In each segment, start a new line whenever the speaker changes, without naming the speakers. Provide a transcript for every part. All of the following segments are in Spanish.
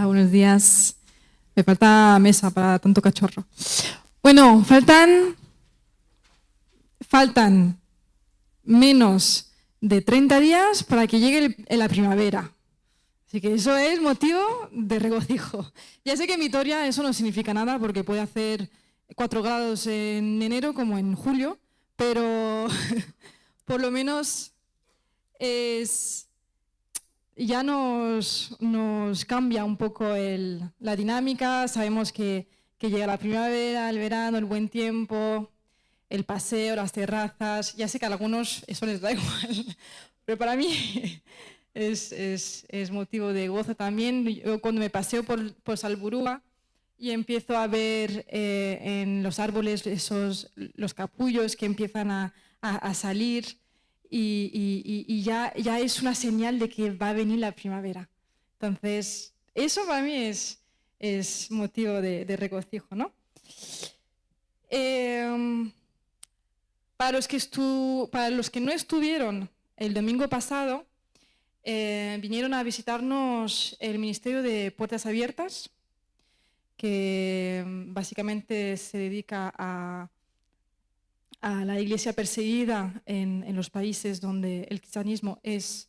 Hola, buenos días. Me falta mesa para tanto cachorro. Bueno, faltan menos de 30 días para que llegue la primavera. Así que eso es motivo de regocijo. Ya sé que en Vitoria eso no significa nada porque puede hacer 4 grados en enero como en julio, pero por lo menos ya nos cambia un poco la dinámica. Sabemos que llega la primavera, el verano, el buen tiempo, el paseo, las terrazas. Ya sé que a algunos eso les da igual, pero para mí es motivo de gozo también. Yo cuando me paseo por Salburúa y empiezo a ver en los árboles los capullos que empiezan a salir, y ya es una señal de que va a venir la primavera. Entonces, eso para mí es motivo de regocijo, ¿no? Para los que no estuvieron el domingo pasado, vinieron a visitarnos el Ministerio de Puertas Abiertas, que básicamente se dedica a la iglesia perseguida en los países donde el cristianismo es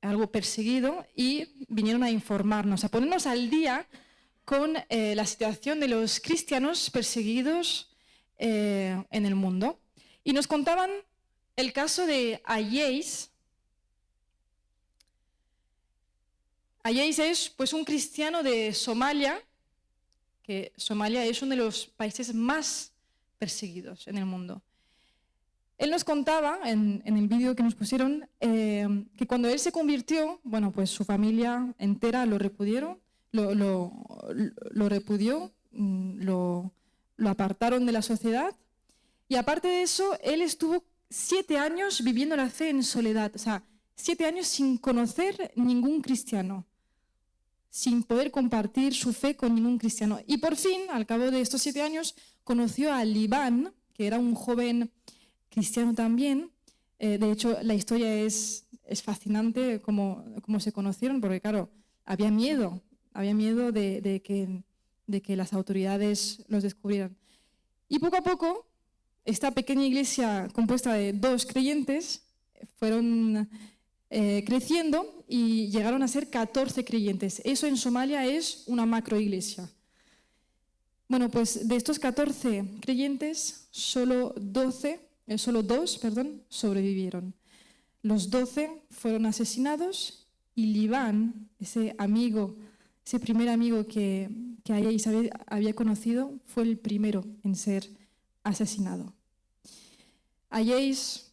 algo perseguido, y vinieron a informarnos, a ponernos al día con la situación de los cristianos perseguidos en el mundo. Y nos contaban el caso de Ayéis. Ayéis es pues un cristiano de Somalia, que Somalia es uno de los países más perseguidos en el mundo. Él nos contaba en el vídeo que nos pusieron que cuando él se convirtió, bueno, pues su familia entera lo repudió, lo apartaron de la sociedad, y aparte de eso, él estuvo 7 años viviendo la fe en soledad, o sea, 7 años sin conocer ningún cristiano, sin poder compartir su fe con ningún cristiano. Y por fin, al cabo de estos 7 años, conoció a Libán, que era un joven cristiano también. De hecho, la historia es fascinante cómo se conocieron, porque claro, había miedo de que las autoridades los descubrieran. Y poco a poco, esta pequeña iglesia compuesta de 2 creyentes fueron creciendo y llegaron a ser 14 creyentes. Eso en Somalia es una macroiglesia. Bueno, pues de estos 14 creyentes, solo 2 sobrevivieron. Los 12 fueron asesinados, y Libán, ese primer amigo que Ayéis había conocido, fue el primero en ser asesinado. Ayéis,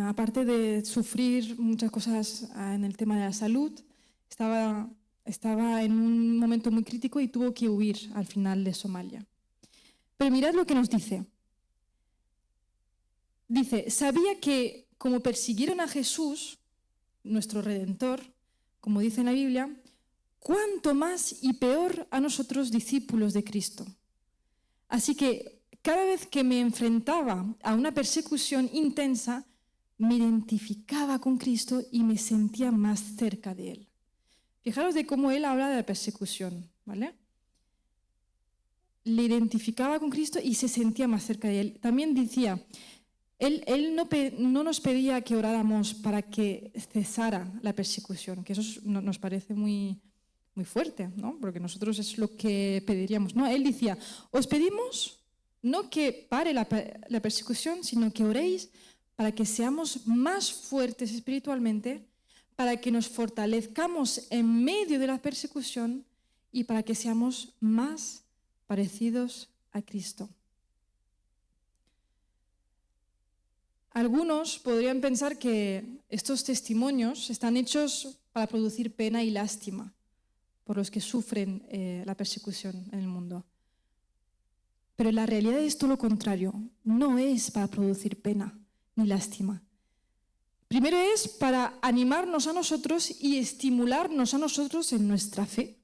aparte de sufrir muchas cosas en el tema de la salud, estaba en un momento muy crítico y tuvo que huir al final de Somalia. Pero mirad lo que nos dice. Dice, sabía que como persiguieron a Jesús, nuestro Redentor, como dice en la Biblia, cuánto más y peor a nosotros, discípulos de Cristo. Así que cada vez que me enfrentaba a una persecución intensa, me identificaba con Cristo y me sentía más cerca de Él. Fijaros de cómo él habla de la persecución, ¿vale? Le identificaba con Cristo y se sentía más cerca de Él. También decía, Él no nos pedía que oráramos para que cesara la persecución, que eso nos parece muy, muy fuerte, ¿no? Porque nosotros es lo que pediríamos. No, Él decía, os pedimos no que pare la persecución, sino que oréis para que seamos más fuertes espiritualmente, para que nos fortalezcamos en medio de la persecución y para que seamos más parecidos a Cristo. Algunos podrían pensar que estos testimonios están hechos para producir pena y lástima por los que sufren la persecución en el mundo. Pero la realidad es todo lo contrario. No es para producir pena ni lástima. Primero es para animarnos a nosotros y estimularnos a nosotros en nuestra fe.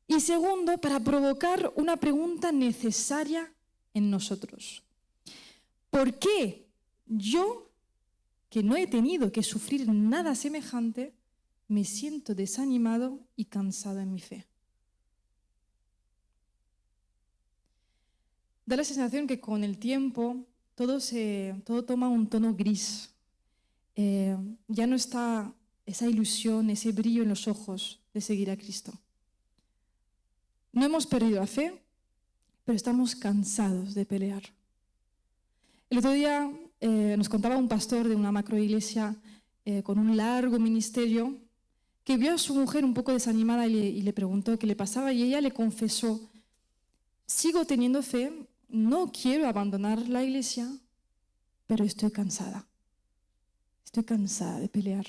Y segundo, para provocar una pregunta necesaria en nosotros. ¿Por qué yo, que no he tenido que sufrir nada semejante, me siento desanimado y cansado en mi fe. Da la sensación que con el tiempo todo toma un tono gris. Ya no está esa ilusión, ese brillo en los ojos de seguir a Cristo. No hemos perdido la fe, pero estamos cansados de pelear. El otro día nos contaba un pastor de una macroiglesia con un largo ministerio que vio a su mujer un poco desanimada y le preguntó qué le pasaba y ella le confesó: sigo teniendo fe, no quiero abandonar la iglesia, pero estoy cansada. Estoy cansada de pelear.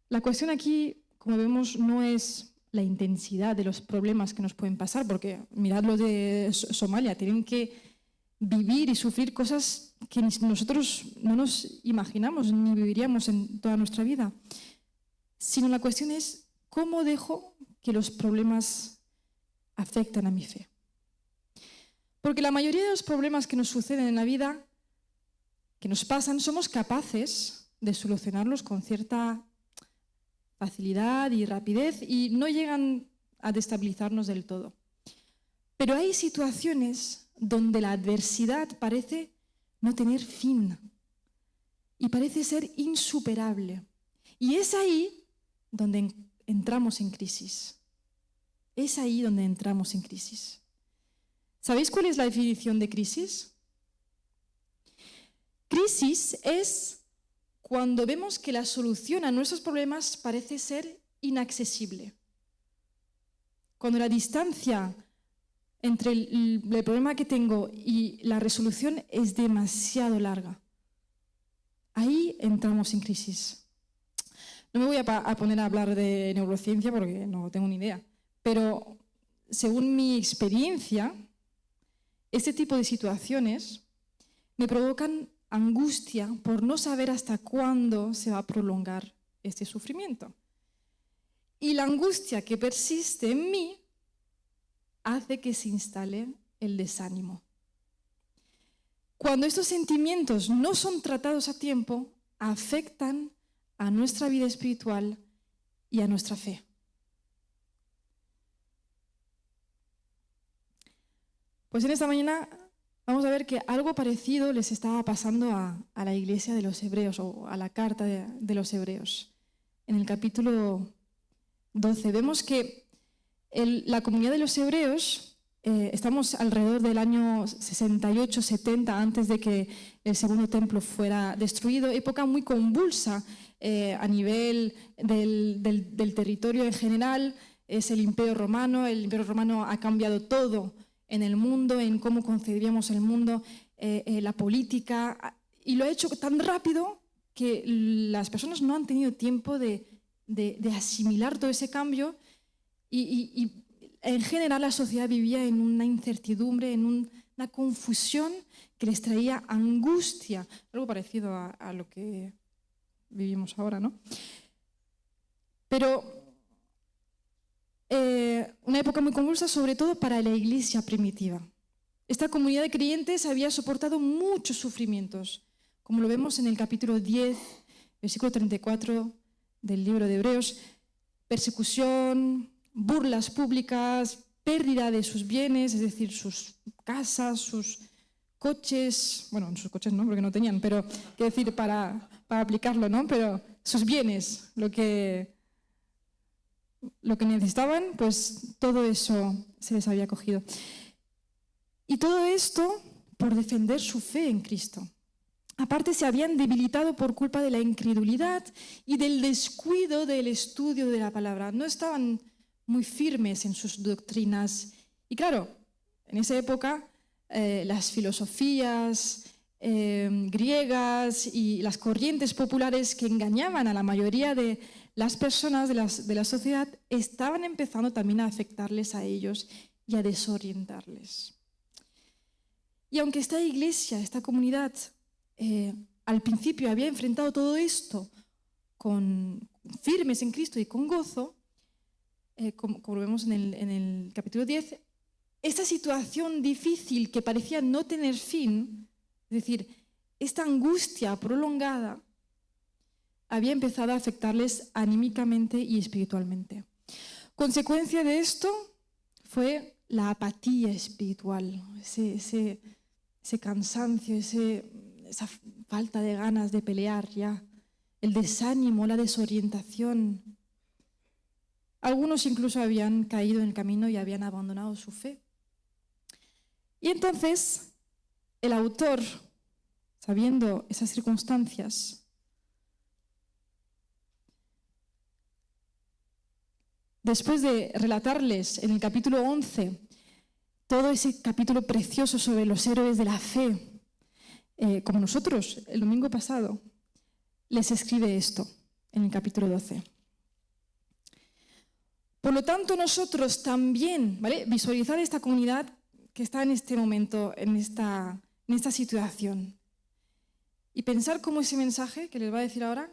La cuestión aquí, como vemos, no es la intensidad de los problemas que nos pueden pasar, porque mirad lo de Somalia, tienen que vivir y sufrir cosas que nosotros no nos imaginamos ni viviríamos en toda nuestra vida. Sino la cuestión es cómo dejo que los problemas afecten a mi fe. Porque la mayoría de los problemas que nos suceden en la vida, que nos pasan, somos capaces de solucionarlos con cierta facilidad y rapidez y no llegan a destabilizarnos del todo. Pero hay situaciones donde la adversidad parece no tener fin y parece ser insuperable. Y es ahí donde entramos en crisis. Es ahí donde entramos en crisis. ¿Sabéis cuál es la definición de crisis? Crisis es cuando vemos que la solución a nuestros problemas parece ser inaccesible. Cuando la distancia entre el problema que tengo y la resolución es demasiado larga. Ahí entramos en crisis. No me voy a poner a hablar de neurociencia porque no tengo ni idea, pero según mi experiencia, este tipo de situaciones me provocan angustia por no saber hasta cuándo se va a prolongar este sufrimiento. Y la angustia que persiste en mí hace que se instale el desánimo. Cuando estos sentimientos no son tratados a tiempo, afectan a nuestra vida espiritual y a nuestra fe. Pues en esta mañana vamos a ver que algo parecido les estaba pasando a la iglesia de los hebreos o a la carta de los hebreos. En el capítulo 12 vemos que la comunidad de los hebreos, estamos alrededor del año 68-70 antes de que el segundo templo fuera destruido, época muy convulsa a nivel del territorio en general. Es el Imperio Romano ha cambiado todo en el mundo, en cómo concebíamos el mundo, la política, y lo ha hecho tan rápido que las personas no han tenido tiempo de asimilar todo ese cambio y en general la sociedad vivía en una incertidumbre, en una confusión que les traía angustia, algo parecido a lo que vivimos ahora, ¿no? Pero una época muy convulsa, sobre todo para la iglesia primitiva. Esta comunidad de creyentes había soportado muchos sufrimientos, como lo vemos en el capítulo 10, versículo 34 del libro de Hebreos: persecución, burlas públicas, pérdida de sus bienes, es decir, sus casas, sus coches, bueno, sus coches no, porque no tenían, pero quiero decir, para aplicarlo, ¿no? Pero sus bienes, lo que necesitaban, pues todo eso se les había cogido. Y todo esto por defender su fe en Cristo. Aparte, se habían debilitado por culpa de la incredulidad y del descuido del estudio de la palabra. No estaban muy firmes en sus doctrinas. Y claro, en esa época las filosofías griegas y las corrientes populares que engañaban a la mayoría de las personas de la sociedad estaban empezando también a afectarles a ellos y a desorientarles. Y aunque esta iglesia, esta comunidad, al principio había enfrentado todo esto con firmes en Cristo y con gozo, como vemos en el capítulo 10, esta situación difícil que parecía no tener fin, es decir, esta angustia prolongada, había empezado a afectarles anímicamente y espiritualmente. Consecuencia de esto fue la apatía espiritual, ese cansancio, esa falta de ganas de pelear ya, el desánimo, la desorientación. Algunos incluso habían caído en el camino y habían abandonado su fe. Y entonces el autor, sabiendo esas circunstancias, después de relatarles en el capítulo 11 todo ese capítulo precioso sobre los héroes de la fe, como nosotros el domingo pasado, les escribe esto en el capítulo 12. Por lo tanto, nosotros también, ¿vale? Visualizar esta comunidad que está en este momento, en esta situación, y pensar cómo ese mensaje que les va a decir ahora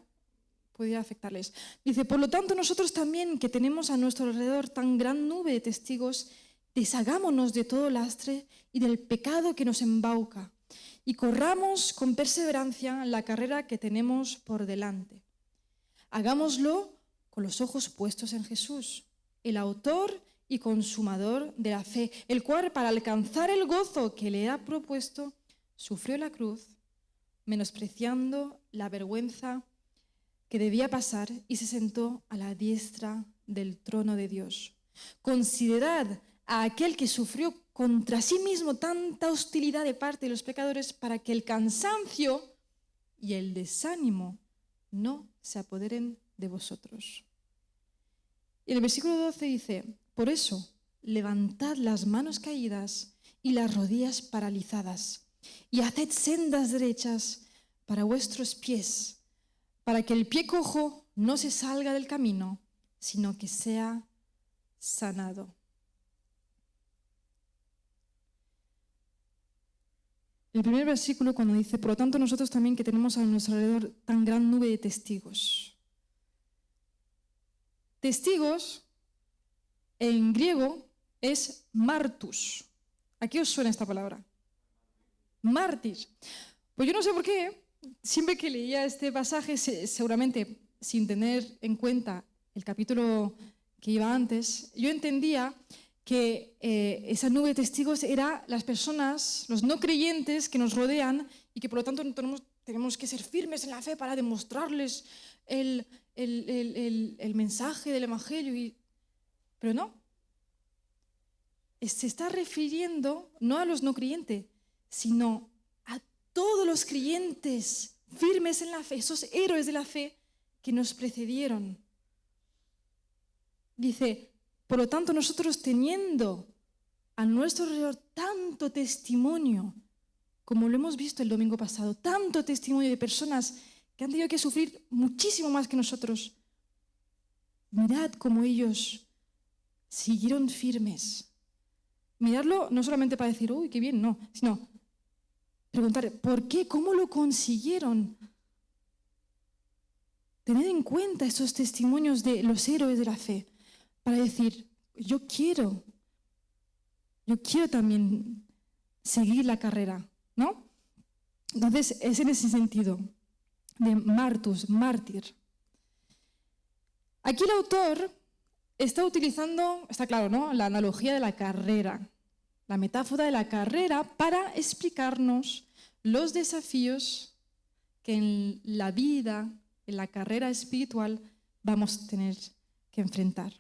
podría afectarles. Dice, por lo tanto, nosotros también, que tenemos a nuestro alrededor tan gran nube de testigos, deshagámonos de todo lastre y del pecado que nos embauca, y corramos con perseverancia la carrera que tenemos por delante. Hagámoslo con los ojos puestos en Jesús, el autor y consumador de la fe, el cual, para alcanzar el gozo que le ha propuesto, sufrió la cruz, menospreciando la vergüenza que debía pasar, y se sentó a la diestra del trono de Dios. Considerad a aquel que sufrió contra sí mismo tanta hostilidad de parte de los pecadores, para que el cansancio y el desánimo no se apoderen de vosotros. Y en el versículo 12 dice, por eso, levantad las manos caídas y las rodillas paralizadas, y haced sendas derechas para vuestros pies, para que el pie cojo no se salga del camino, sino que sea sanado. El primer versículo, cuando dice, por lo tanto nosotros también, que tenemos a nuestro alrededor tan gran nube de testigos. Testigos en griego es martus. ¿A qué os suena esta palabra? Mártir. Pues yo no sé por qué, siempre que leía este pasaje, seguramente sin tener en cuenta el capítulo que iba antes, yo entendía que esa nube de testigos era las personas, los no creyentes que nos rodean, y que por lo tanto tenemos que ser firmes en la fe para demostrarles el mensaje del Evangelio. Pero no. Se está refiriendo no a los no creyentes, sino a todos los creyentes firmes en la fe, esos héroes de la fe que nos precedieron. Dice, por lo tanto, nosotros, teniendo a nuestro alrededor tanto testimonio, como lo hemos visto el domingo pasado, tanto testimonio de personas que han tenido que sufrir muchísimo más que nosotros, mirad cómo ellos siguieron firmes. Mirarlo no solamente para decir, uy, qué bien, no, sino preguntar, ¿por qué? ¿Cómo lo consiguieron? Tened en cuenta estos testimonios de los héroes de la fe para decir, yo quiero también seguir la carrera, ¿no? Entonces, es en ese sentido de mártir. Aquí el autor está utilizando, está claro, ¿no?, la analogía de la carrera, la metáfora de la carrera, para explicarnos los desafíos que en la vida, en la carrera espiritual, vamos a tener que enfrentar.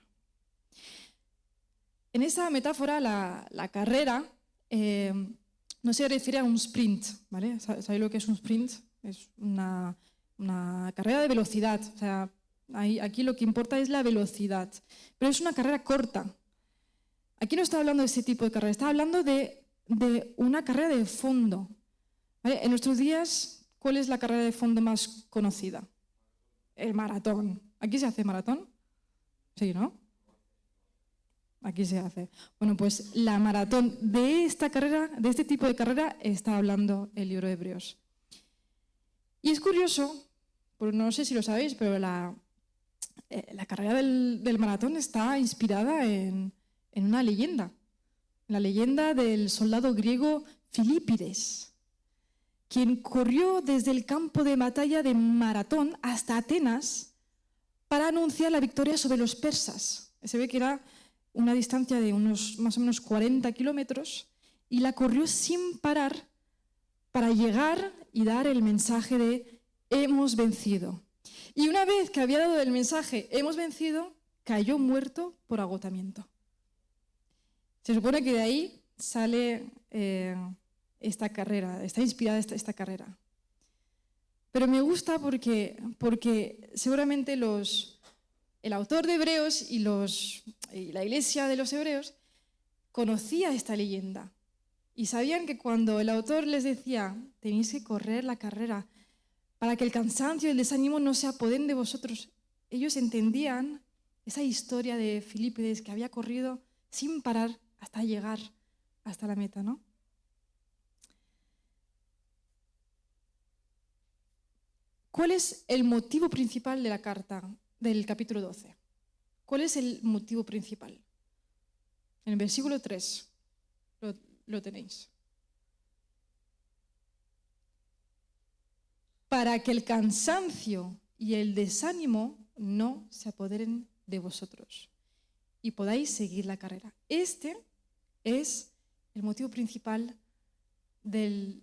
En esa metáfora, la carrera no se refiere a un sprint, ¿vale? ¿Sabéis lo que es un sprint? Es una carrera de velocidad, o sea, aquí lo que importa es la velocidad, pero es una carrera corta. Aquí no está hablando de ese tipo de carrera, está hablando de una carrera de fondo. ¿Vale? En nuestros días, ¿cuál es la carrera de fondo más conocida? El maratón. ¿Aquí se hace maratón? Sí, ¿no? Aquí se hace. Bueno, pues la maratón de esta carrera, de este tipo de carrera, está hablando el libro de Hebreos. Y es curioso, porque no sé si lo sabéis, pero la carrera del maratón está inspirada en una leyenda, la leyenda del soldado griego Filípides, quien corrió desde el campo de batalla de Maratón hasta Atenas para anunciar la victoria sobre los persas. Se ve que era una distancia de unos más o menos 40 kilómetros y la corrió sin parar para llegar y dar el mensaje de hemos vencido. Y una vez que había dado el mensaje hemos vencido, cayó muerto por agotamiento. Se supone que de ahí sale esta carrera, está inspirada esta carrera. Pero me gusta porque seguramente el autor de Hebreos y la iglesia de los hebreos conocía esta leyenda y sabían que cuando el autor les decía tenéis que correr la carrera para que el cansancio y el desánimo no se apoderen de vosotros, ellos entendían esa historia de Filipides que había corrido sin parar hasta llegar hasta la meta, ¿no? ¿Cuál es el motivo principal de la carta del capítulo 12? ¿Cuál es el motivo principal? En el versículo 3 lo tenéis. Para que el cansancio y el desánimo no se apoderen de vosotros y podáis seguir la carrera. Este es el motivo principal del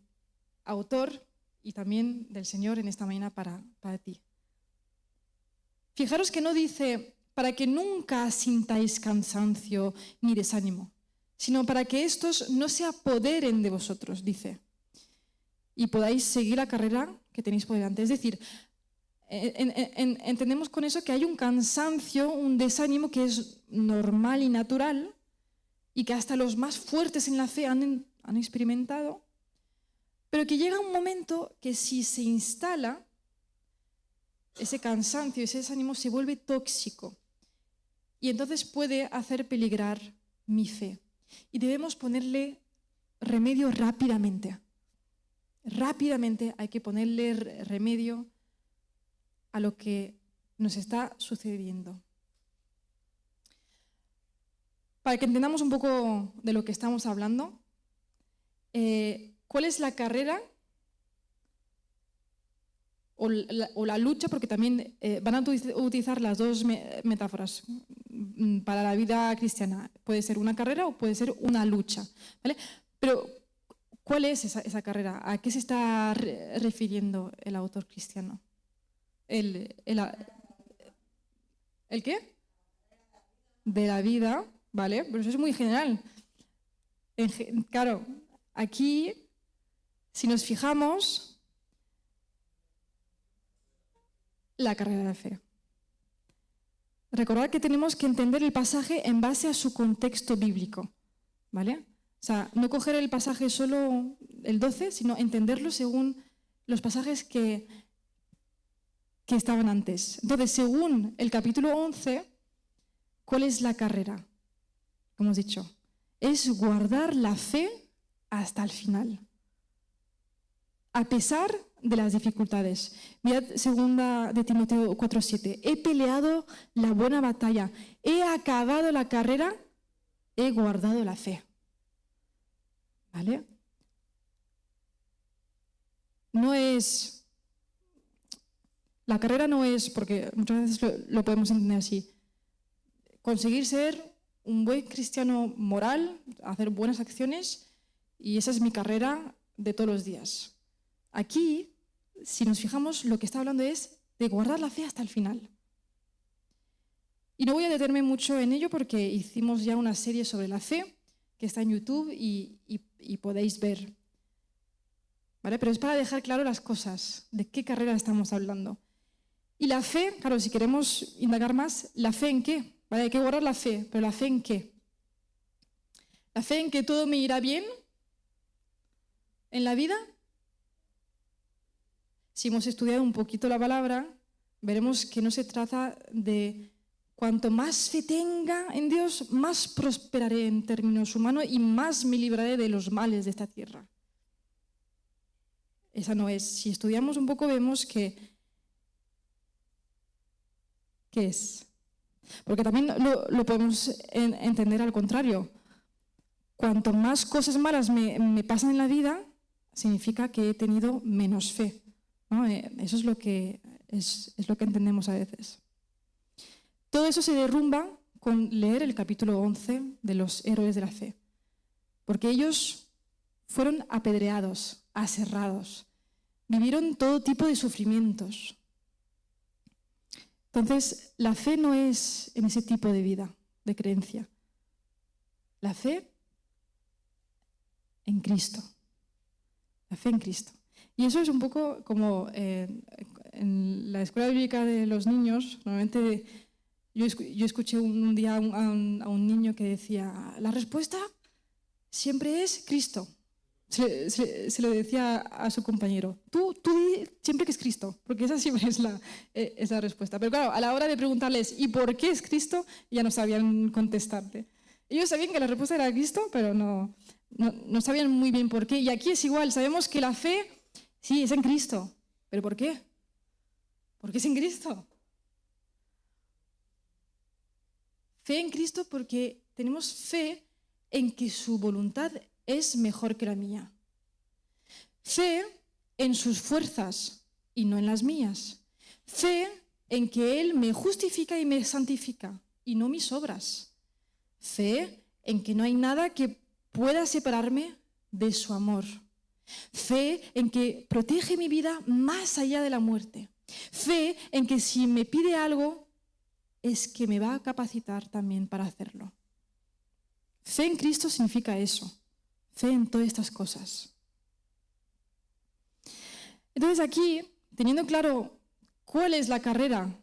autor y también del Señor en esta mañana para ti. Fijaros que no dice para que nunca sintáis cansancio ni desánimo, sino para que estos no se apoderen de vosotros, dice, y podáis seguir la carrera que tenéis por delante. Es decir, entendemos con eso que hay un cansancio, un desánimo que es normal y natural y que hasta los más fuertes en la fe han experimentado, pero que llega un momento que si se instala, ese cansancio, ese desánimo se vuelve tóxico y entonces puede hacer peligrar mi fe. Y debemos ponerle remedio rápidamente. Rápidamente hay que ponerle remedio a lo que nos está sucediendo. Para que entendamos un poco de lo que estamos hablando, ¿cuál es la carrera o la lucha? Porque también van a utilizar las dos metáforas para la vida cristiana. Puede ser una carrera o puede ser una lucha, ¿vale? Pero ¿cuál es esa carrera? ¿A qué se está refiriendo el autor cristiano? ¿El qué? De la vida, ¿vale? Pero eso es muy general. Claro, aquí, si nos fijamos, la carrera de la fe. Recordad que tenemos que entender el pasaje en base a su contexto bíblico, ¿vale? O sea, no coger el pasaje solo el 12, sino entenderlo según los pasajes que estaban antes. Entonces, según el capítulo 11, ¿cuál es la carrera? Como hemos dicho, es guardar la fe hasta el final, a pesar de las dificultades. Mirad 2 de Timoteo 4:7. He peleado la buena batalla, he acabado la carrera, he guardado la fe. ¿Vale? La carrera no es, porque muchas veces lo podemos entender así, conseguir ser un buen cristiano moral, hacer buenas acciones, y esa es mi carrera de todos los días. Aquí, si nos fijamos, lo que está hablando es de guardar la fe hasta el final. Y no voy a detenerme mucho en ello porque hicimos ya una serie sobre la fe que está en YouTube y podéis ver. ¿Vale? Pero es para dejar claro las cosas, de qué carrera estamos hablando. Y la fe, claro, si queremos indagar más, ¿la fe en qué? ¿Vale? Hay que guardar la fe, pero ¿la fe en qué? ¿La fe en que todo me irá bien en la vida? Si hemos estudiado un poquito la palabra, veremos que no se trata de cuanto más fe tenga en Dios, más prosperaré en términos humanos y más me libraré de los males de esta tierra. Esa no es. Si estudiamos un poco, vemos que ¿qué es? Porque también lo podemos entender al contrario. Cuanto más cosas malas me pasan en la vida, significa que he tenido menos fe, ¿no? Eso es lo que entendemos a veces. Todo eso se derrumba con leer el capítulo 11 de los héroes de la fe, porque ellos fueron apedreados, aserrados, vivieron todo tipo de sufrimientos. Entonces, la fe no es en ese tipo de vida, de creencia. La fe en Cristo. La fe en Cristo. Y eso es un poco como en la escuela bíblica de los niños. Normalmente yo escuché un día a un niño que decía, la respuesta siempre es Cristo. Se lo decía a su compañero, tú di siempre que es Cristo, porque esa siempre es la respuesta. Pero claro, a la hora de preguntarles ¿y por qué es Cristo? Ya no sabían contestarte. Ellos sabían que la respuesta era Cristo, pero no sabían muy bien por qué. Y aquí es igual, sabemos que la fe, sí, es en Cristo. ¿Pero por qué? ¿Por qué es en Cristo? Fe en Cristo porque tenemos fe en que su voluntad es mejor que la mía. Fe en sus fuerzas y no en las mías. Fe en que Él me justifica y me santifica y no mis obras. Fe en que no hay nada que pueda separarme de su amor. Fe en que protege mi vida más allá de la muerte. Fe en que si me pide algo, es que me va a capacitar también para hacerlo. Fe en Cristo significa eso. Fe en todas estas cosas. Entonces aquí, teniendo claro cuál es la carrera,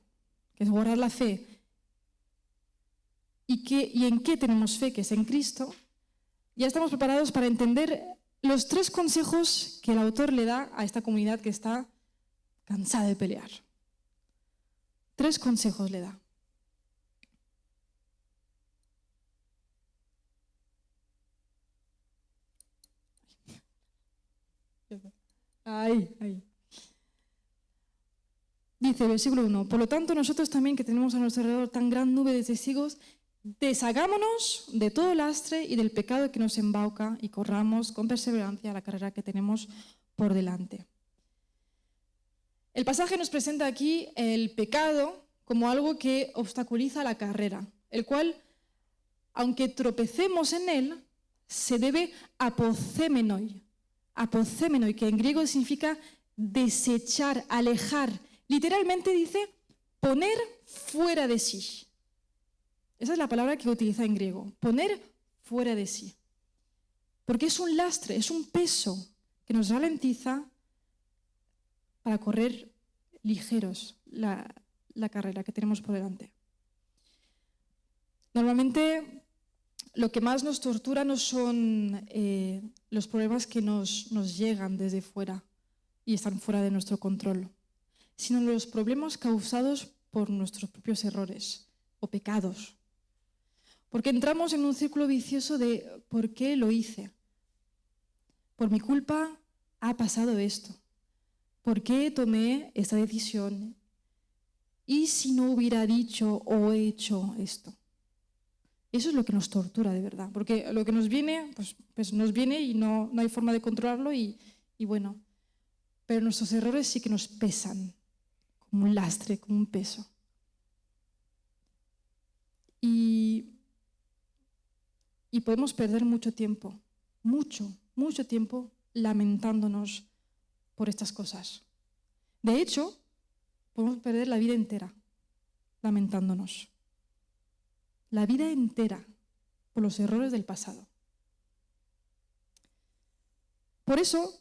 que es guardar la fe, y en qué tenemos fe, que es en Cristo, ya estamos preparados para entender los 3 consejos que el autor le da a esta comunidad que está cansada de pelear. 3 consejos le da. Ahí. Dice, versículo 1, por lo tanto nosotros también que tenemos a nuestro alrededor tan gran nube de testigos, deshagámonos de todo lastre y del pecado que nos embauca y corramos con perseverancia la carrera que tenemos por delante. El pasaje nos presenta aquí el pecado como algo que obstaculiza la carrera, el cual, aunque tropecemos en él, se debe apocémenoi, que en griego significa desechar, alejar. Literalmente dice poner fuera de sí. Esa es la palabra que utiliza en griego, poner fuera de sí. Porque es un lastre, es un peso que nos ralentiza para correr ligeros la carrera que tenemos por delante. Normalmente lo que más nos tortura no son los problemas que nos llegan desde fuera y están fuera de nuestro control, sino los problemas causados por nuestros propios errores o pecados. Porque entramos en un círculo vicioso de ¿por qué lo hice? Por mi culpa ha pasado esto. ¿Por qué tomé esta decisión? ¿Y si no hubiera dicho o hecho esto? Eso es lo que nos tortura de verdad, porque lo que nos viene, pues nos viene y no hay forma de controlarlo y bueno, pero nuestros errores sí que nos pesan, como un lastre, como un peso. Y podemos perder mucho tiempo, mucho tiempo lamentándonos por estas cosas. De hecho, podemos perder la vida entera lamentándonos. La vida entera por los errores del pasado. Por eso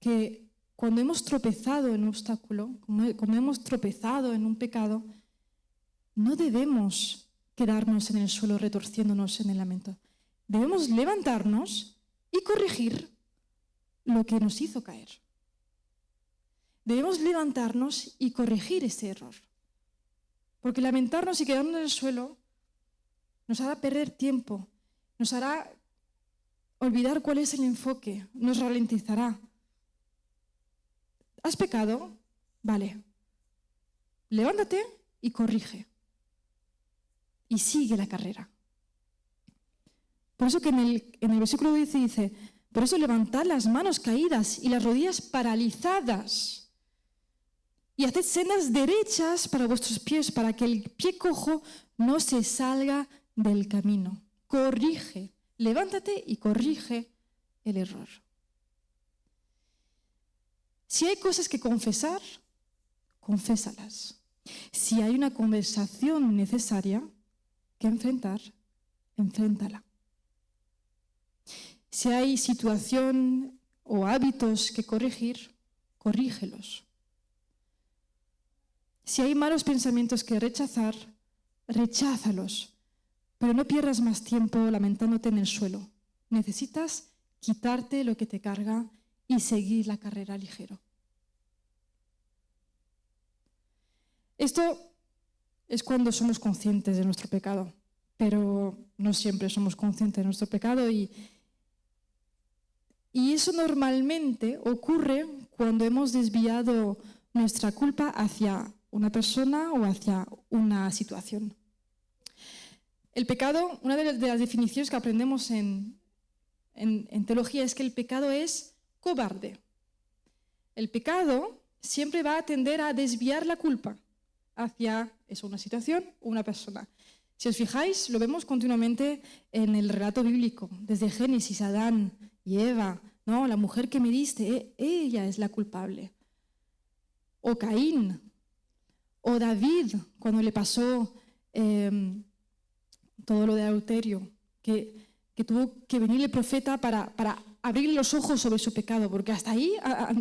que cuando hemos tropezado en un obstáculo, cuando hemos tropezado en un pecado, no debemos quedarnos en el suelo retorciéndonos en el lamento. Debemos levantarnos y corregir lo que nos hizo caer. Debemos levantarnos y corregir ese error. Porque lamentarnos y quedarnos en el suelo nos hará perder tiempo, nos hará olvidar cuál es el enfoque, nos ralentizará. ¿Has pecado? Vale. Levántate y corrige. Y sigue la carrera. Por eso que en el versículo 10 dice, Por eso levantad las manos caídas y las rodillas paralizadas. Y haced sendas derechas para vuestros pies, para que el pie cojo no se salga del camino. Corrige, levántate y corrige el error. Si hay cosas que confesar, confésalas. Si hay una conversación necesaria que enfrentar, enfréntala. Si hay situación o hábitos que corregir, corrígelos. Si hay malos pensamientos que rechazar, recházalos. Pero no pierdas más tiempo lamentándote en el suelo. Necesitas quitarte lo que te carga y seguir la carrera ligero. Esto es cuando somos conscientes de nuestro pecado, pero no siempre somos conscientes de nuestro pecado y eso normalmente ocurre cuando hemos desviado nuestra culpa hacia una persona o hacia una situación. El pecado, una de las definiciones que aprendemos en teología es que el pecado es cobarde. El pecado siempre va a tender a desviar la culpa hacia una situación o una persona. Si os fijáis, lo vemos continuamente en el relato bíblico, desde Génesis, Adán y Eva, ¿no? La mujer que me diste, ella es la culpable. O Caín, o David, cuando le pasó todo lo de adulterio, que tuvo que venir el profeta para abrirle los ojos sobre su pecado, porque hasta ahí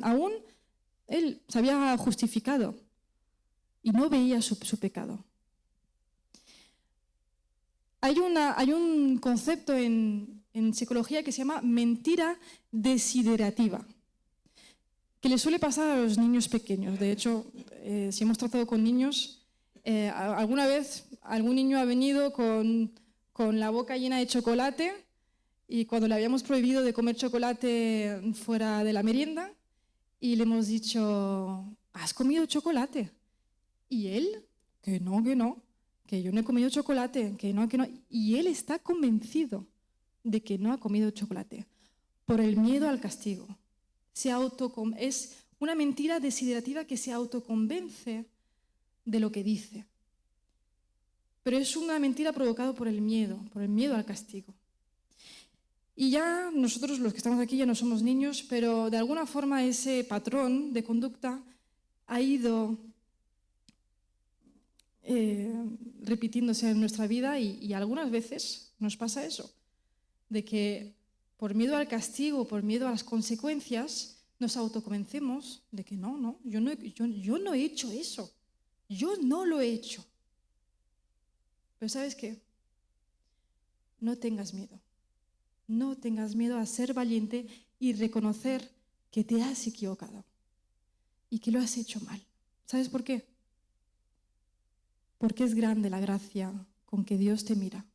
aún él se había justificado y no veía su pecado. Hay un concepto en psicología que se llama mentira desiderativa, que le suele pasar a los niños pequeños. De hecho, si hemos tratado con niños, alguna vez algún niño ha venido con la boca llena de chocolate y cuando le habíamos prohibido de comer chocolate fuera de la merienda y le hemos dicho, ¿has comido chocolate? Y él, que no, que yo no he comido chocolate, que no. Y él está convencido de que no ha comido chocolate por el miedo al castigo. Es una mentira desiderativa que se autoconvence de lo que dice. Pero es una mentira provocada por el miedo al castigo. Y ya nosotros, los que estamos aquí, ya no somos niños, pero de alguna forma ese patrón de conducta ha ido repitiéndose en nuestra vida y algunas veces nos pasa eso, de que por miedo al castigo, por miedo a las consecuencias, nos autoconvencemos de que no, yo no he hecho eso, yo no lo he hecho. Pero ¿sabes qué? No tengas miedo a ser valiente y reconocer que te has equivocado y que lo has hecho mal. ¿Sabes por qué? Porque es grande la gracia con que Dios te mira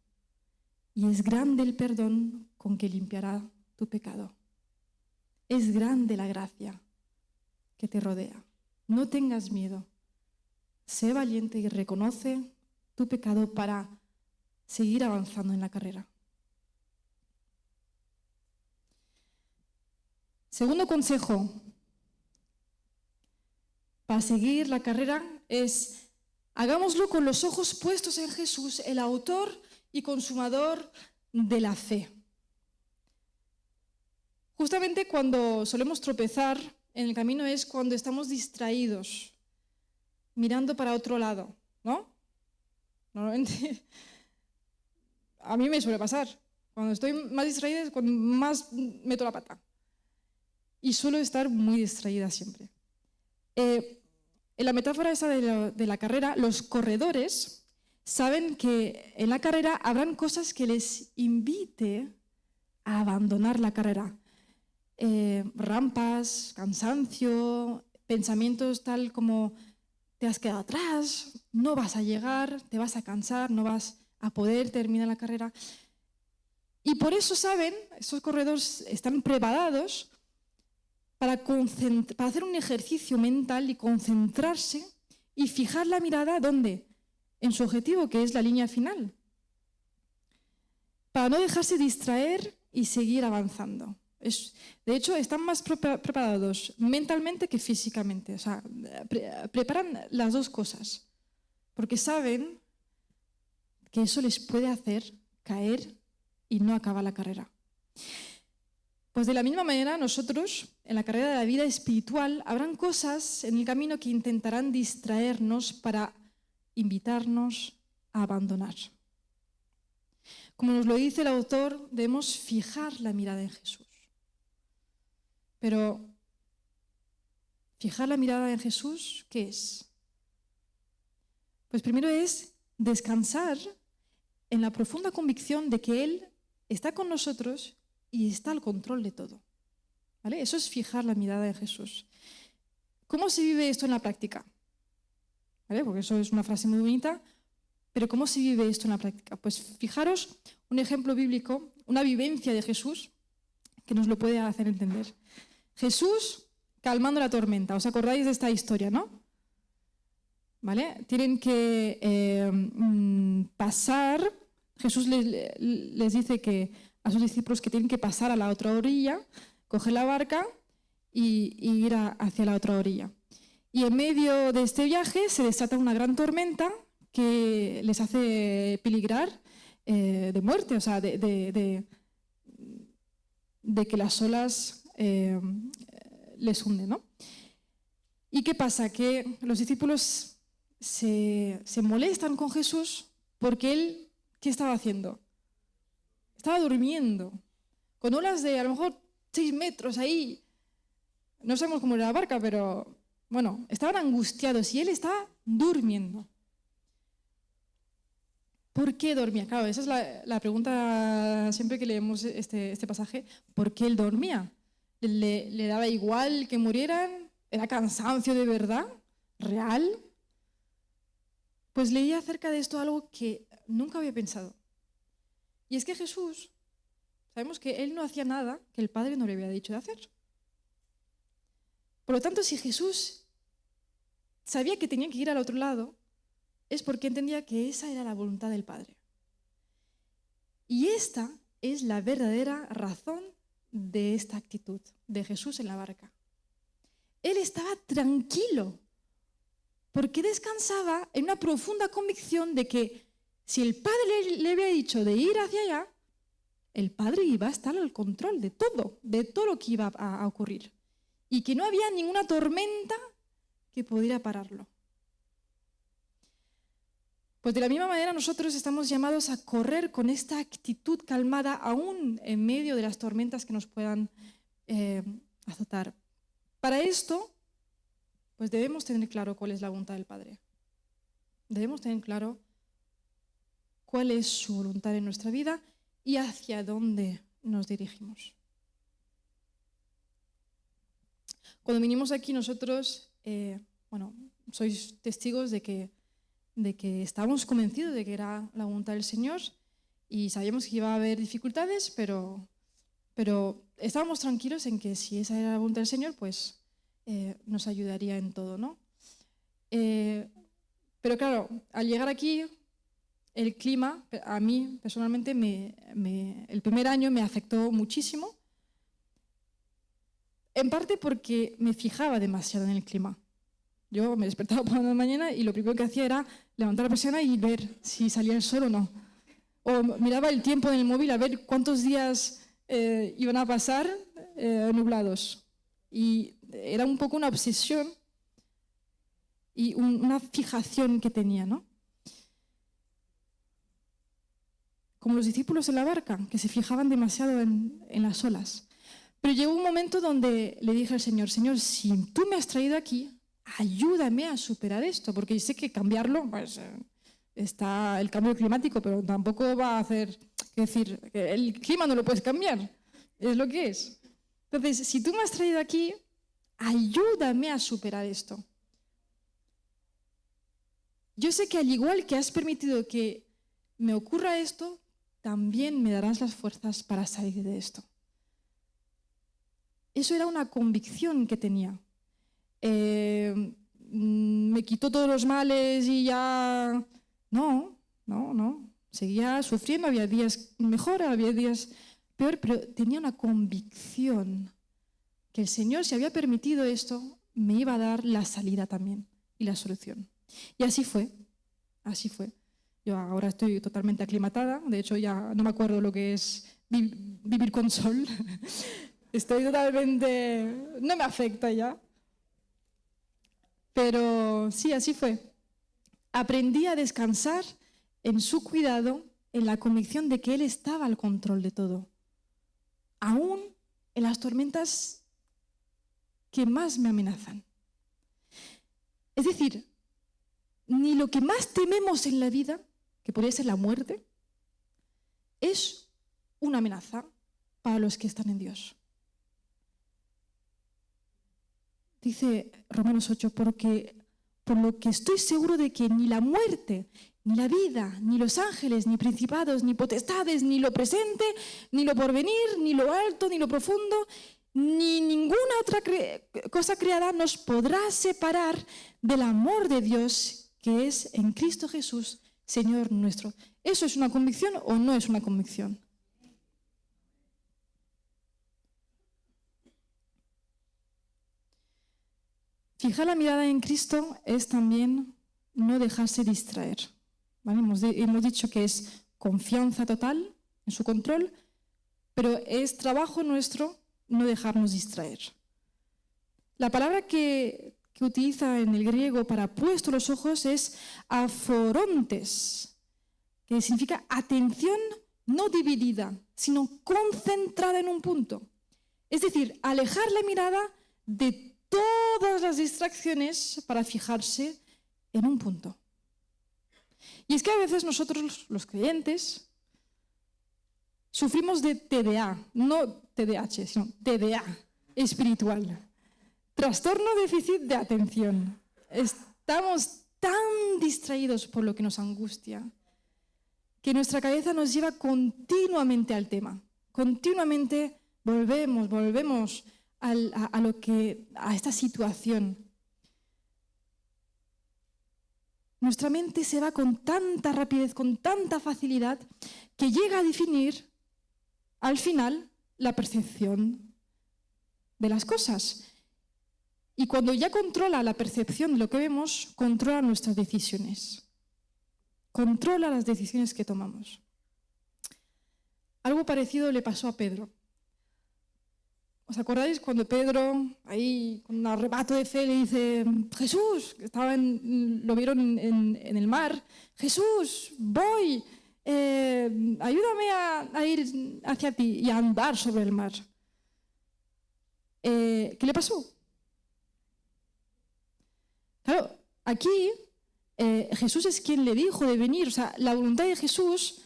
y es grande el perdón con que limpiará tu pecado. Es grande la gracia que te rodea. No tengas miedo. Sé valiente y reconoce tu pecado para seguir avanzando en la carrera. Segundo consejo para seguir la carrera es: hagámoslo con los ojos puestos en Jesús, el autor y consumador de la fe. Justamente cuando solemos tropezar en el camino es cuando estamos distraídos, mirando para otro lado, ¿no? Normalmente a mí me suele pasar. Cuando estoy más distraída es cuando más meto la pata. Y suelo estar muy distraída siempre. En la metáfora esa de la carrera, los corredores saben que en la carrera habrán cosas que les invite a abandonar la carrera. Rampas, cansancio, pensamientos tal como te has quedado atrás, no vas a llegar, te vas a cansar, no vas a poder terminar la carrera. Y por eso saben, estos corredores están preparados para hacer un ejercicio mental y concentrarse y fijar la mirada ¿dónde? En su objetivo, que es la línea final, para no dejarse distraer y seguir avanzando. De hecho, están más preparados mentalmente que físicamente. O sea, preparan las dos cosas. Porque saben que eso les puede hacer caer y no acabar la carrera. Pues de la misma manera, nosotros, en la carrera de la vida espiritual, habrán cosas en el camino que intentarán distraernos para invitarnos a abandonar. Como nos lo dice el autor, debemos fijar la mirada en Jesús. Pero, fijar la mirada en Jesús, ¿qué es? Pues primero es descansar en la profunda convicción de que Él está con nosotros y está al control de todo. ¿Vale? Eso es fijar la mirada en Jesús. ¿Cómo se vive esto en la práctica? ¿Vale? Porque eso es una frase muy bonita, pero ¿cómo se vive esto en la práctica? Pues fijaros un ejemplo bíblico, una vivencia de Jesús que nos lo puede hacer entender. Jesús calmando la tormenta. ¿Os acordáis de esta historia, no? ¿Vale? Tienen que pasar. Jesús les dice a sus discípulos que tienen que pasar a la otra orilla, coger la barca y ir hacia la otra orilla. Y en medio de este viaje se desata una gran tormenta que les hace peligrar de muerte, o sea, de que las olas les hunden, ¿no? ¿Y qué pasa? Que los discípulos se molestan con Jesús porque él, ¿qué estaba haciendo? Estaba durmiendo, con olas de a lo mejor 6 metros ahí. No sabemos cómo era la barca, pero bueno, estaban angustiados y él estaba durmiendo. ¿Por qué dormía? Claro, esa es la pregunta siempre que leemos este pasaje. ¿Por qué él dormía? ¿Le daba igual que murieran? ¿Era cansancio de verdad? ¿Real? Pues leí acerca de esto algo que nunca había pensado. Y es que Jesús, sabemos que él no hacía nada que el Padre no le había dicho de hacer. Por lo tanto, si Jesús sabía que tenía que ir al otro lado, es porque entendía que esa era la voluntad del Padre. Y esta es la verdadera razón de esta actitud de Jesús en la barca. Él estaba tranquilo porque descansaba en una profunda convicción de que si el Padre le había dicho de ir hacia allá, el Padre iba a estar al control de todo lo que iba a ocurrir. Y que no había ninguna tormenta que pudiera pararlo. Pues de la misma manera nosotros estamos llamados a correr con esta actitud calmada aún en medio de las tormentas que nos puedan azotar. Para esto, pues debemos tener claro cuál es la voluntad del Padre. Debemos tener claro cuál es su voluntad en nuestra vida y hacia dónde nos dirigimos. Cuando vinimos aquí nosotros, sois testigos de que estábamos convencidos de que era la voluntad del Señor y sabíamos que iba a haber dificultades, pero estábamos tranquilos en que si esa era la voluntad del Señor, pues nos ayudaría en todo, ¿no? Pero claro, al llegar aquí, el clima, a mí personalmente, el primer año me afectó muchísimo, en parte porque me fijaba demasiado en el clima. Yo me despertaba por la mañana y lo primero que hacía era levantar la persiana y ver si salía el sol o no. O miraba el tiempo en el móvil a ver cuántos días iban a pasar nublados. Y era un poco una obsesión y una fijación que tenía, ¿no? Como los discípulos en la barca, que se fijaban demasiado en las olas. Pero llegó un momento donde le dije al Señor, Señor, si tú me has traído aquí, ayúdame a superar esto, porque sé que cambiarlo, pues está el cambio climático, pero tampoco va a hacer, es decir, que el clima no lo puedes cambiar, es lo que es. Entonces, si tú me has traído aquí, ayúdame a superar esto. Yo sé que al igual que has permitido que me ocurra esto, también me darás las fuerzas para salir de esto. Eso era una convicción que tenía. Me quitó todos los males y ya... No. Seguía sufriendo, había días mejor, había días peor, pero tenía una convicción que el Señor, si había permitido esto, me iba a dar la salida también y la solución. Y así fue, así fue. Yo ahora estoy totalmente aclimatada, de hecho ya no me acuerdo lo que es vivir con sol. Estoy totalmente... no me afecta ya. Pero sí, así fue. Aprendí a descansar en su cuidado, en la convicción de que Él estaba al control de todo. Aún en las tormentas que más me amenazan. Es decir, ni lo que más tememos en la vida, que podría ser la muerte, es una amenaza para los que están en Dios. Dice Romanos 8, porque por lo que estoy seguro de que ni la muerte, ni la vida, ni los ángeles, ni principados, ni potestades, ni lo presente, ni lo porvenir, ni lo alto, ni lo profundo, ni ninguna otra cosa creada nos podrá separar del amor de Dios que es en Cristo Jesús, Señor nuestro. ¿Eso es una convicción o no es una convicción? Fijar la mirada en Cristo es también no dejarse distraer. ¿Vale? Hemos dicho que es confianza total en su control, pero es trabajo nuestro no dejarnos distraer. La palabra que utiliza en el griego para puesto los ojos es aforontes, que significa atención no dividida, sino concentrada en un punto. Es decir, alejar la mirada de todas las distracciones para fijarse en un punto. Y es que a veces nosotros, los creyentes, sufrimos de TDA, no TDAH, sino TDA espiritual. Trastorno déficit de atención. Estamos tan distraídos por lo que nos angustia que nuestra cabeza nos lleva continuamente al tema. Continuamente volvemos a esta situación. Nuestra mente se va con tanta rapidez, con tanta facilidad, que llega a definir, al final, la percepción de las cosas. Y cuando ya controla la percepción de lo que vemos, controla nuestras decisiones. Controla las decisiones que tomamos. Algo parecido le pasó a Pedro. ¿Os acordáis cuando Pedro, ahí con un arrebato de fe, le dice: Jesús, lo vieron en el mar, Jesús, voy, ayúdame a ir hacia ti y a andar sobre el mar? ¿Qué le pasó? Claro, aquí Jesús es quien le dijo de venir, o sea, la voluntad de Jesús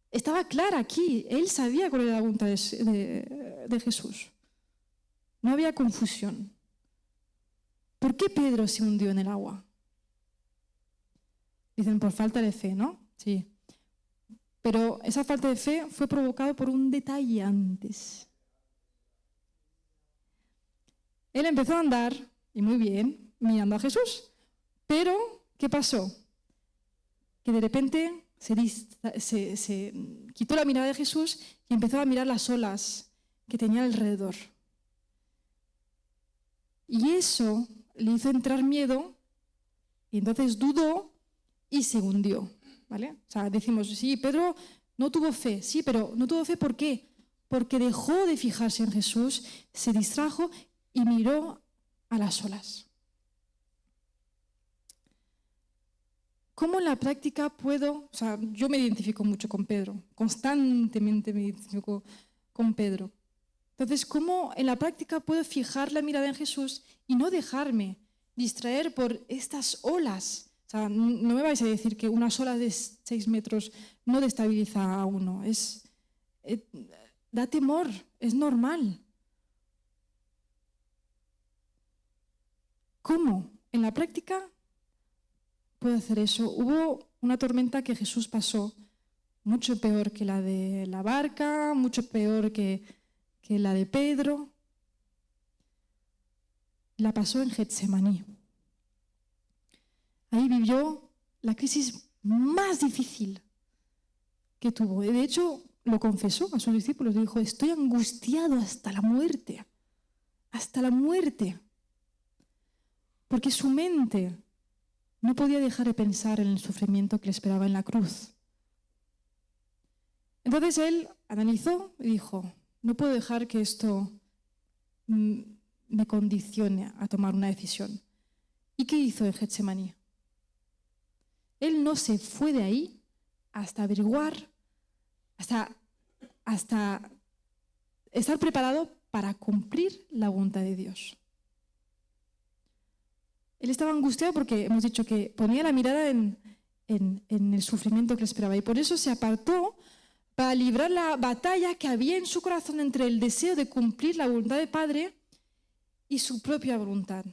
estaba clara aquí, él sabía cuál era la voluntad de Jesús. No había confusión. ¿Por qué Pedro se hundió en el agua? Dicen por falta de fe, ¿no? Sí. Pero esa falta de fe fue provocada por un detalle antes. Él empezó a andar, y muy bien, mirando a Jesús. Pero, ¿qué pasó? Que de repente se quitó la mirada de Jesús y empezó a mirar las olas que tenía alrededor. Y eso le hizo entrar miedo, y entonces dudó y se hundió, ¿vale? O sea, decimos, sí, Pedro no tuvo fe, sí, pero no tuvo fe, ¿por qué? Porque dejó de fijarse en Jesús, se distrajo y miró a las olas. ¿Cómo en la práctica puedo? O sea, yo me identifico mucho con Pedro, constantemente me identifico con Pedro. Entonces, ¿cómo en la práctica puedo fijar la mirada en Jesús y no dejarme distraer por estas olas? O sea, no me vais a decir que unas olas de 6 metros no destabiliza a uno. Da temor, es normal. ¿Cómo? En la práctica puedo hacer eso. Hubo una tormenta que Jesús pasó, mucho peor que la de la barca, mucho peor que la de Pedro. La pasó en Getsemaní. Ahí vivió la crisis más difícil que tuvo. De hecho, lo confesó a sus discípulos, dijo, estoy angustiado hasta la muerte, porque su mente no podía dejar de pensar en el sufrimiento que le esperaba en la cruz. Entonces él analizó y dijo, no puedo dejar que esto me condicione a tomar una decisión. ¿Y qué hizo en Getsemaní? Él no se fue de ahí hasta averiguar, hasta estar preparado para cumplir la voluntad de Dios. Él estaba angustiado porque hemos dicho que ponía la mirada en el sufrimiento que le esperaba y por eso se apartó para librar la batalla que había en su corazón entre el deseo de cumplir la voluntad del Padre y su propia voluntad.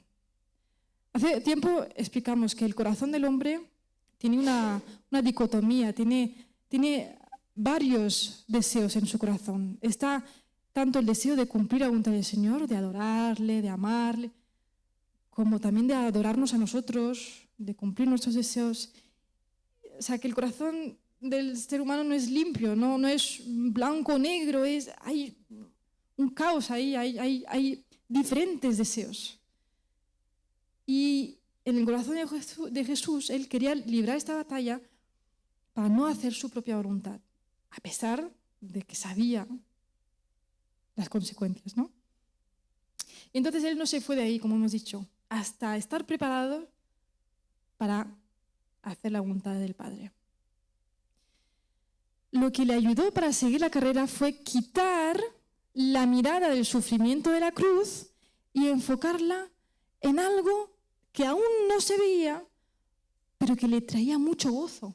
Hace tiempo explicamos que el corazón del hombre tiene una dicotomía, tiene varios deseos en su corazón. Está tanto el deseo de cumplir la voluntad del Señor, de adorarle, de amarle, como también de adorarnos a nosotros, de cumplir nuestros deseos. O sea, que el corazón del ser humano no es limpio, no es blanco o negro, hay un caos ahí, hay diferentes deseos. Y en el corazón de Jesús, él quería librar esta batalla para no hacer su propia voluntad, a pesar de que sabía las consecuencias, ¿no? Y entonces él no se fue de ahí, como hemos dicho, hasta estar preparado para hacer la voluntad del Padre. Lo que le ayudó para seguir la carrera fue quitar la mirada del sufrimiento de la cruz y enfocarla en algo que aún no se veía, pero que le traía mucho gozo.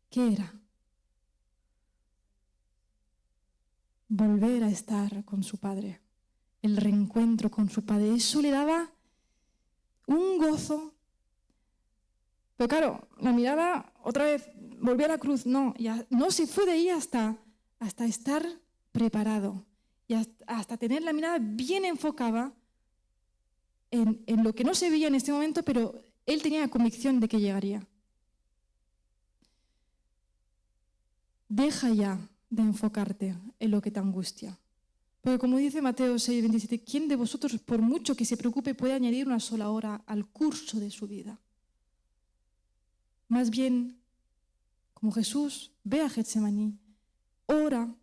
¿Qué era? Volver a estar con su Padre, el reencuentro con su Padre. Eso le daba un gozo. Pero claro, la mirada, otra vez, volvió a la cruz. No, no se fue de ahí hasta estar preparado y hasta tener la mirada bien enfocada en lo que no se veía en este momento, pero él tenía la convicción de que llegaría. Deja ya de enfocarte en lo que te angustia. Porque como dice Mateo 6:27, ¿quién de vosotros, por mucho que se preocupe, puede añadir una sola hora al curso de su vida? Más bien, como Jesús, ve a Getsemaní, ora,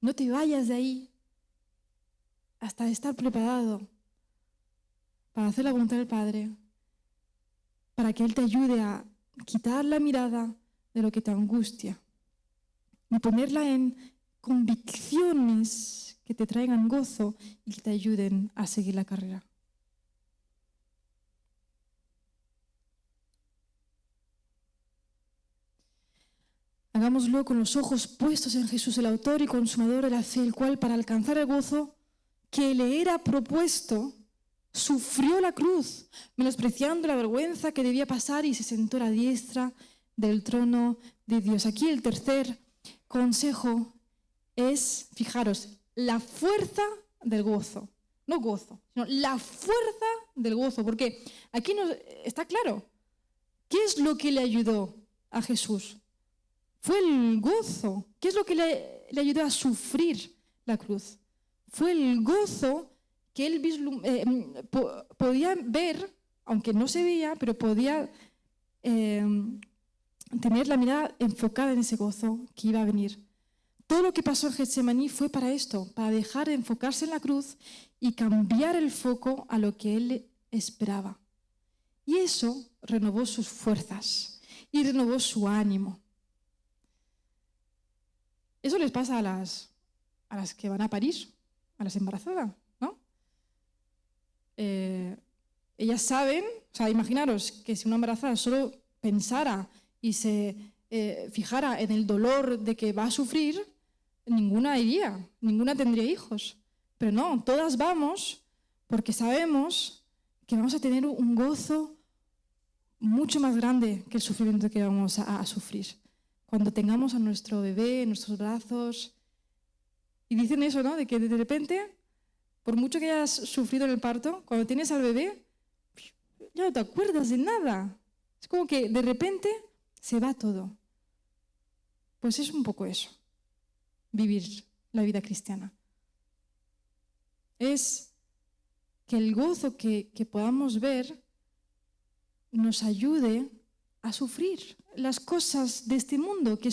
no te vayas de ahí hasta estar preparado para hacer la voluntad del Padre, para que Él te ayude a quitar la mirada de lo que te angustia y ponerla en convicciones que te traigan gozo y que te ayuden a seguir la carrera. Hagámoslo con los ojos puestos en Jesús, el autor y consumador de la fe, el cual, para alcanzar el gozo que le era propuesto, sufrió la cruz, menospreciando la vergüenza que debía pasar y se sentó a la diestra del trono de Dios. Aquí el tercer consejo es, fijaros, la fuerza del gozo. No gozo, sino la fuerza del gozo, porque aquí está claro, ¿qué es lo que le ayudó a Jesús? Fue el gozo. ¿Qué es lo que le ayudó a sufrir la cruz? Fue el gozo que él podía ver, aunque no se veía, pero podía tener la mirada enfocada en ese gozo que iba a venir. Todo lo que pasó en Getsemaní fue para esto, para dejar de enfocarse en la cruz y cambiar el foco a lo que él esperaba. Y eso renovó sus fuerzas y renovó su ánimo. Eso les pasa a las que van a parir, a las embarazadas, ¿no? Ellas saben, o sea, imaginaros que si una embarazada solo pensara y se fijara en el dolor de que va a sufrir, ninguna iría, ninguna tendría hijos. Pero no, todas vamos porque sabemos que vamos a tener un gozo mucho más grande que el sufrimiento que vamos a sufrir. Cuando tengamos a nuestro bebé en nuestros brazos. Y dicen eso, ¿no? De que de repente, por mucho que hayas sufrido en el parto, cuando tienes al bebé, ya no te acuerdas de nada. Es como que de repente se va todo. Pues es un poco eso. vivir la vida cristiana. Es que el gozo que podamos ver nos ayude a sufrir las cosas de este mundo que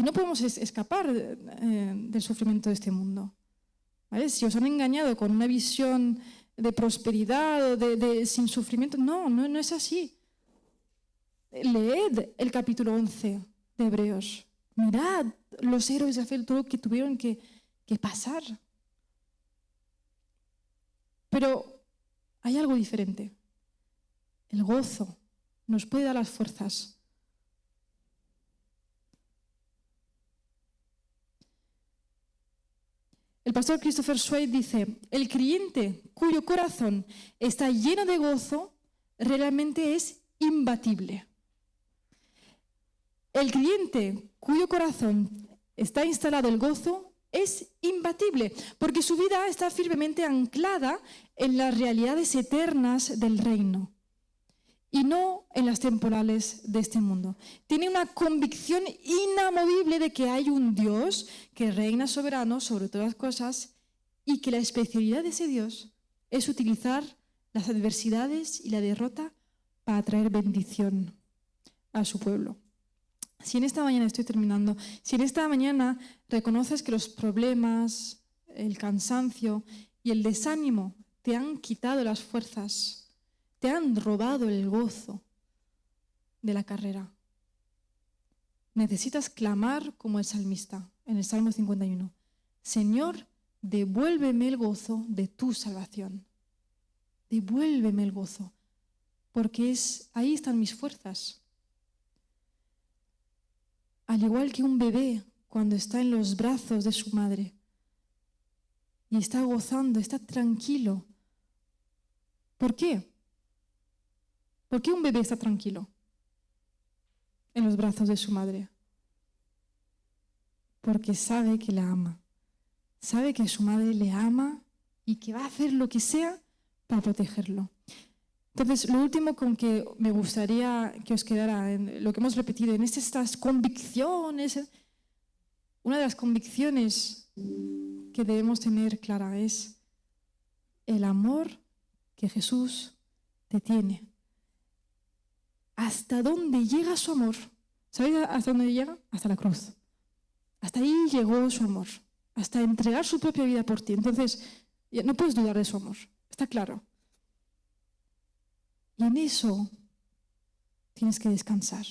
no podemos escapar del sufrimiento de este mundo. ¿Vale? Si os han engañado con una visión de prosperidad o sin sufrimiento, no es así. Leed el capítulo 11 de Hebreos. Mirad los héroes de la fe, todo lo que tuvieron que pasar. Pero hay algo diferente. El gozo nos puede dar las fuerzas. El pastor Christopher Swade dice: el creyente cuyo corazón está lleno de gozo realmente es imbatible. El creyente cuyo corazón está instalado el gozo es imbatible, porque su vida está firmemente anclada en las realidades eternas del reino y no en las temporales de este mundo. Tiene una convicción inamovible de que hay un Dios que reina soberano sobre todas las cosas y que la especialidad de ese Dios es utilizar las adversidades y la derrota para traer bendición a su pueblo. Si en esta mañana, estoy terminando, si en esta mañana reconoces que los problemas, el cansancio y el desánimo te han quitado las fuerzas, te han robado el gozo de la carrera, necesitas clamar como el salmista en el Salmo 51. Señor, devuélveme el gozo de tu salvación. Devuélveme el gozo, porque ahí están mis fuerzas. Al igual que un bebé cuando está en los brazos de su madre y está gozando, está tranquilo. ¿Por qué? ¿Por qué un bebé está tranquilo en los brazos de su madre? Porque sabe que la ama. Sabe que su madre le ama y que va a hacer lo que sea para protegerlo. Entonces, lo último con que me gustaría que os quedara en lo que hemos repetido, en estas convicciones, una de las convicciones que debemos tener clara es el amor que Jesús te tiene. ¿Hasta dónde llega su amor? ¿Sabéis hasta dónde llega? Hasta la cruz. Hasta ahí llegó su amor, hasta entregar su propia vida por ti. Entonces, no puedes dudar de su amor, está claro. Y en eso tienes que descansar.